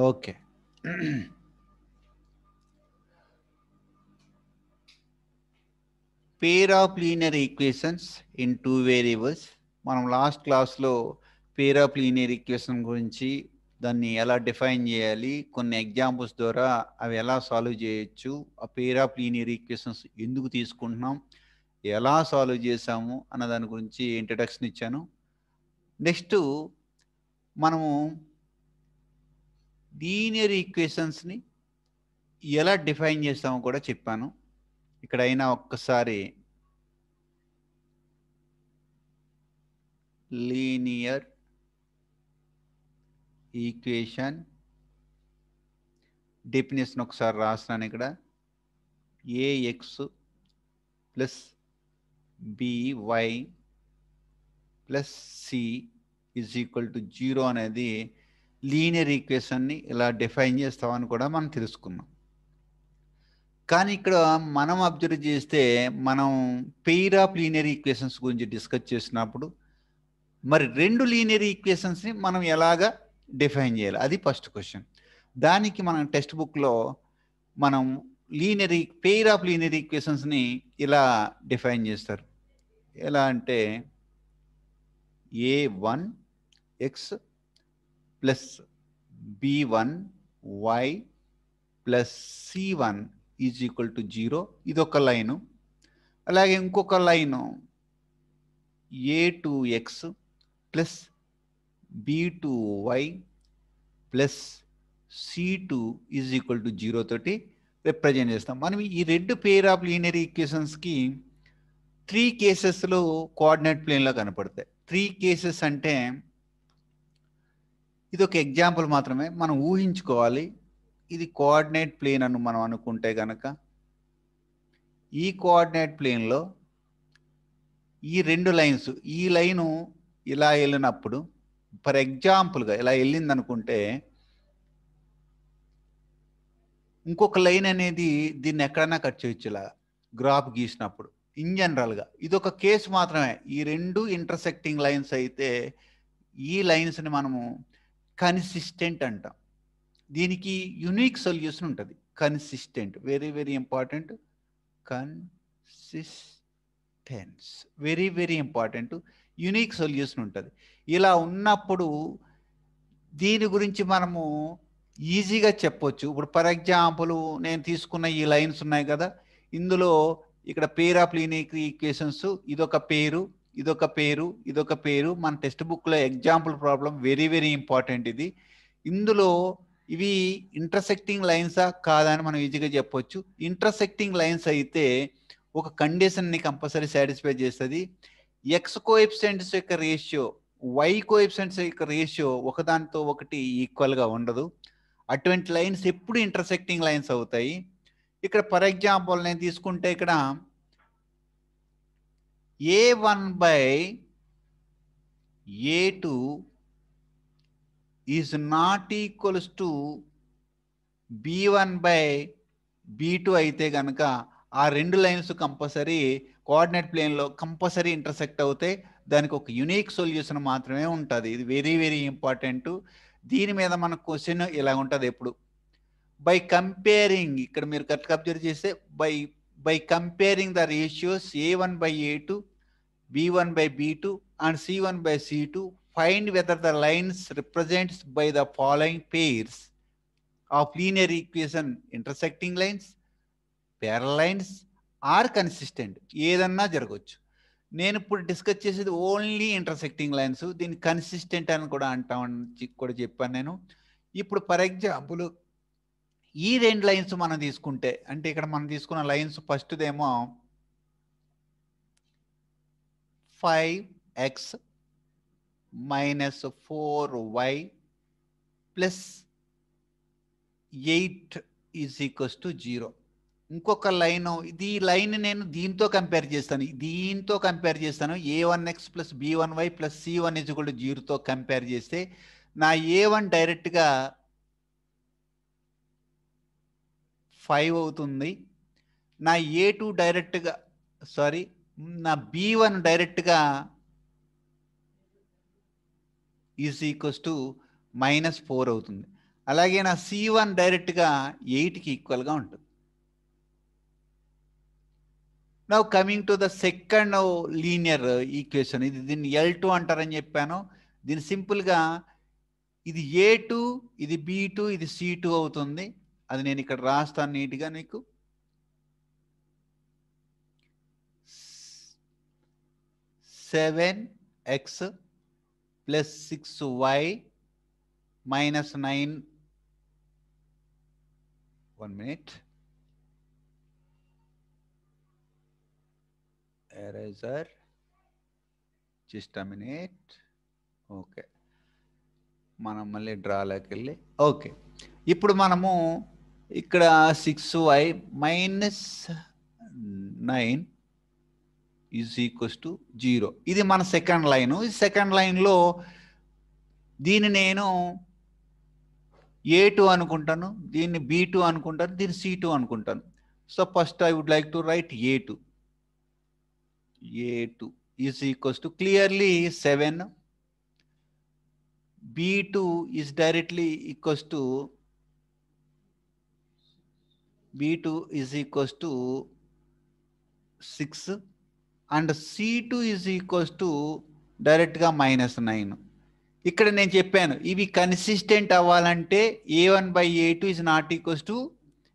Okay. Pair of linear equations in 2 variables. మనం last క్లాస్లో pair of linear equation గురించి దాన్ని ఎలా డిఫైన్ చేయాలి, కొన్ని ఎగ్జాంపుల్స్ ద్వారా అవి ఎలా సాల్వ్ చేయొచ్చు, ఆ పేర్ ఆఫ్ లీనియర్ ఈక్వేషన్స్ ఎందుకు తీసుకుంటున్నాం, ఎలా సాల్వ్ చేసాము అన్న దాని గురించి ఇంట్రడక్షన్ ఇచ్చాను. నెక్స్ట్ మనము లీనియర్ ఈక్వేషన్స్ని ఎలా డిఫైన్ చేస్తామో కూడా చెప్పాను. ఇక్కడైనా ఒక్కసారి లీనియర్ ఈక్వేషన్ డెఫినేషన్ ఒకసారి రాస్తున్నాను. ఇక్కడ AX plus BY plus C is equal to 0 అనేది లీనియర్ ఈక్వేషన్ని ఇలా డిఫైన్ చేస్తామని కూడా మనం తెలుసుకున్నాం. కానీ ఇక్కడ మనం అబ్జర్వ్ చేస్తే మనం పెయిర్ ఆఫ్ లీనియర్ ఈక్వేషన్స్ గురించి డిస్కస్ చేసినప్పుడు మరి రెండు లీనియర్ ఈక్వేషన్స్ని మనం ఎలాగా డిఫైన్ చేయాలి, అది ఫస్ట్ క్వశ్చన్. దానికి మనం టెక్స్ట్ బుక్లో మనం పెయిర్ ఆఫ్ లీనియర్ ఈక్వేషన్స్ని ఇలా డిఫైన్ చేస్తారు. ఎలా అంటే a1x plus b1y plus c1 is equal to 0, ఇదొక లైను. అలాగే ఇంకొక line a2x plus b2y plus c2 is equal to 0 తోటి రిప్రజెంట్ చేస్తాం. మనం ఈ రెండు పేర్ ఆఫ్ లీనియర్ ఈక్వేషన్స్కి 3 కేసెస్లో కోఆర్డినేట్ ప్లేన్లో కనపడతాయి. 3 కేసెస్ అంటే ఇది ఒక ఎగ్జాంపుల్ మాత్రమే, మనం ఊహించుకోవాలి. ఇది కోఆర్డినేట్ ప్లేన్ అని మనం అనుకుంటే కనుక ఈ కోఆర్డినేట్ ప్లేన్లో ఈ రెండు లైన్స్, ఈ లైను ఇలా వెళ్ళినప్పుడు ఫర్ ఎగ్జాంపుల్గా ఇలా వెళ్ళింది అనుకుంటే ఇంకొక లైన్ అనేది దీన్ని ఎక్కడైనా కట్ చేయొచ్చు ఇలా గ్రాఫ్ గీసినప్పుడు. ఇన్ జనరల్గా ఇదొక కేసు మాత్రమే. ఈ రెండు ఇంటర్సెక్టింగ్ లైన్స్ అయితే ఈ లైన్స్ని మనము కన్సిస్టెంట్ అంటాం. దీనికి యునిక్ సొల్యూషన్ ఉంటుంది. Consistent, very very important. Consistence very very important. Unique solution ఉంటుంది. ఇలా ఉన్నప్పుడు దీని గురించి మనము ఈజీగా చెప్పొచ్చు. ఇప్పుడు ఫర్ ఎగ్జాంపుల్ నేను తీసుకున్న ఈ లైన్స్ ఉన్నాయి కదా, ఇందులో ఇక్కడ పేర్ ఆఫ్ లీనియర్ ఈక్వేషన్స్ ఇదొక పేరు, ఇదొక పేరు, ఇదొక పేరు. మన టెక్స్ట్ బుక్లో example problem very very important ఇది. ఇందులో ఇవి ఇంటర్సెక్టింగ్ లైన్సా కాదా అని మనం ఈజీగా చెప్పొచ్చు. ఇంటర్సెక్టింగ్ లైన్స్ అయితే ఒక కండిషన్ని కంపల్సరీ సాటిస్ఫై చేస్తుంది. ఎక్స్ కోఎఫిషియెంట్స్ యొక్క రేషియో, వై కోఎఫిషియెంట్స్ యొక్క రేషియో ఒకదానితో ఒకటి ఈక్వల్గా ఉండదు. అటువంటి లైన్స్ ఎప్పుడు ఇంటర్సెక్టింగ్ లైన్స్ అవుతాయి. ఇక్కడ ఫర్ ఎగ్జాంపుల్ నేను తీసుకుంటే ఇక్కడ a1/a2 is not equals to b1/b2 అయితే కనుక ఆ రెండు లైన్స్ కంపల్సరీ కోఆర్డినేట్ ప్లేన్లో కంపల్సరీ ఇంటర్సెక్ట్ అవుతాయి. దానికి ఒక యునిక్ సొల్యూషన్ మాత్రమే ఉంటుంది. ఇది వెరీ వెరీ ఇంపార్టెంట్. దీని మీద మన క్వశ్చన్ ఇలా ఉంటుంది ఎప్పుడు. బై కంపేరింగ్, ఇక్కడ మీరు కరెక్ట్గా అబ్జర్వ్ చేస్తే by comparing the ratios a1/a2, b1/b2 and c1/c2, find whether the lines represents by the following pairs of linear equation intersecting lines, parallel lines or consistent. ఏదన్నా జరగవచ్చు. నేను ఇప్పుడు డిస్కస్ చేసేది ఓన్లీ ఇంటర్సెక్టింగ్ లైన్స్. దీన్ని consistent అని కూడా అంటామని కూడా చెప్పాను నేను. ఇప్పుడు ఫర్ ఎగ్జాంపుల్ ఈ రెండు లైన్స్ మనం తీసుకుంటే, అంటే ఇక్కడ మనం తీసుకున్న లైన్స్ ఫస్ట్దేమో 5x minus 4y plus 8 is equals to 0. ఇంకొక లైన్, ఇది లైన్ నేను దీంతో కంపేర్ చేస్తాను, a1x plus b1y plus c1 is equal to 0తో కంపేర్ చేస్తే నా a1 డైరెక్ట్గా 5 అవుతుంది, నా a2 డైరెక్ట్గా నా b1 డైరెక్ట్గా ఈజ్ ఈక్వల్స్ టు -4 అవుతుంది. అలాగే నా C1 డైరెక్ట్గా 8కి ఈక్వల్గా ఉంటుంది. Now coming to the second linear equation, ఇది దీన్ని L2 అంటారని చెప్పాను. దీన్ని సింపుల్గా ఇది A2, ఇది B2, ఇది C2 అవుతుంది. అది నేను ఇక్కడ రాస్తాను నీట్గా నీకు. 7x plus 6y minus 9. 1 minute. Eraser. Just a minute. Okay, మనం మళ్ళీ డ్రాలోకి వెళ్ళి ఓకే. ఇప్పుడు మనము ఇక్కడ 6y minus 9 is equals to 0. ఇది మన సెకండ్ లైన్. ఈ సెకండ్ లైన్లో దీన్ని నేను A2 అనుకుంటాను, దీన్ని B2 అనుకుంటాను, దీన్ని C2 అనుకుంటాను. So first I would like to write A2. A2 is equals to clearly 7. B2 is directly equals to B2 is equals to 6 and C2 is equals to direct గా -9. ఇక్కడ నేను చెప్పాను ఇవి కన్సిస్టెంట్ అవ్వాలంటే A1/A2 is not equals to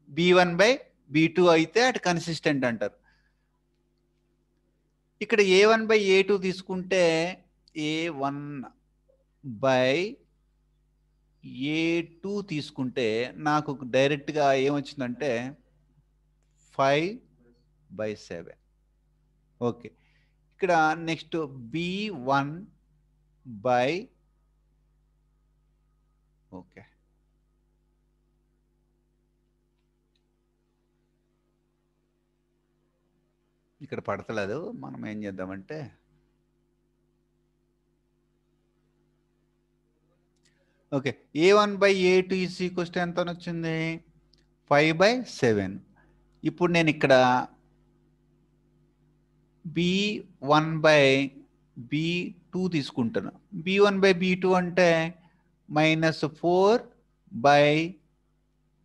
B1/B2 అయితే అటు consistent అంటారు. ఇక్కడ A1/A2 తీసుకుంటే A1/A2 తీసుకుంటే నాకు డైరెక్ట్గా ఏమొచ్చిందంటే 5/7. ఓకే, ఇక్కడ నెక్స్ట్ B1 బై ఓకే ఇక్కడ పడతలేదు. మనం ఏం చేద్దామంటే okay, A1/A2 is equals to ఎంత వచ్చింది? 5/7. ఇప్పుడు నేను ఇక్కడ B1/B2 తీసుకుంటాను. B1/B2 అంటే -4 బై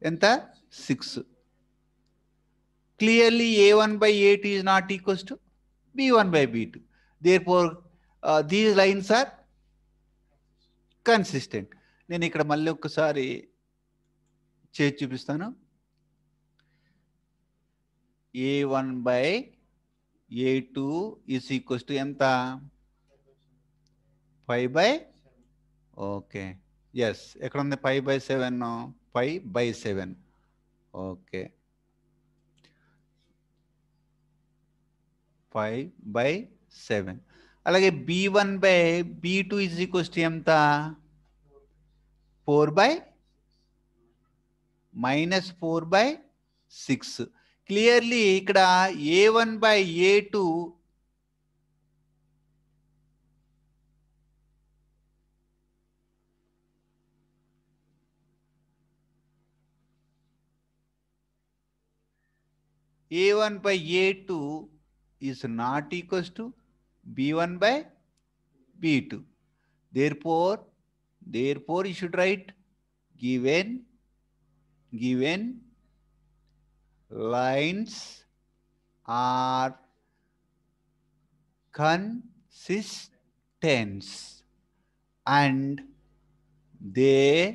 ఎంత? 6. Clearly A1/A2 is not equals to B1/B2. Therefore, these lines are consistent. నేను ఇక్కడ మళ్ళీ ఒక్కసారి చేసి చూపిస్తాను. A1/A2 is equals to ఎంత? 5/, ఓకే ఎస్, ఎక్కడ ఉంది 5/7? 5/7. ఓకే, 5/7. అలాగే B1/B2 is equals to ఎంత? 4/-4/6. క్లియర్లీ ఇక్కడ A1/A2 is not equals to B1/B2. Therefore you should write given lines are consistent and there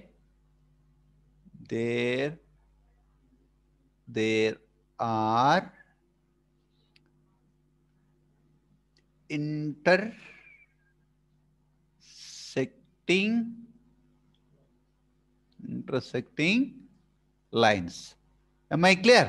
are intersecting lines. Am I clear?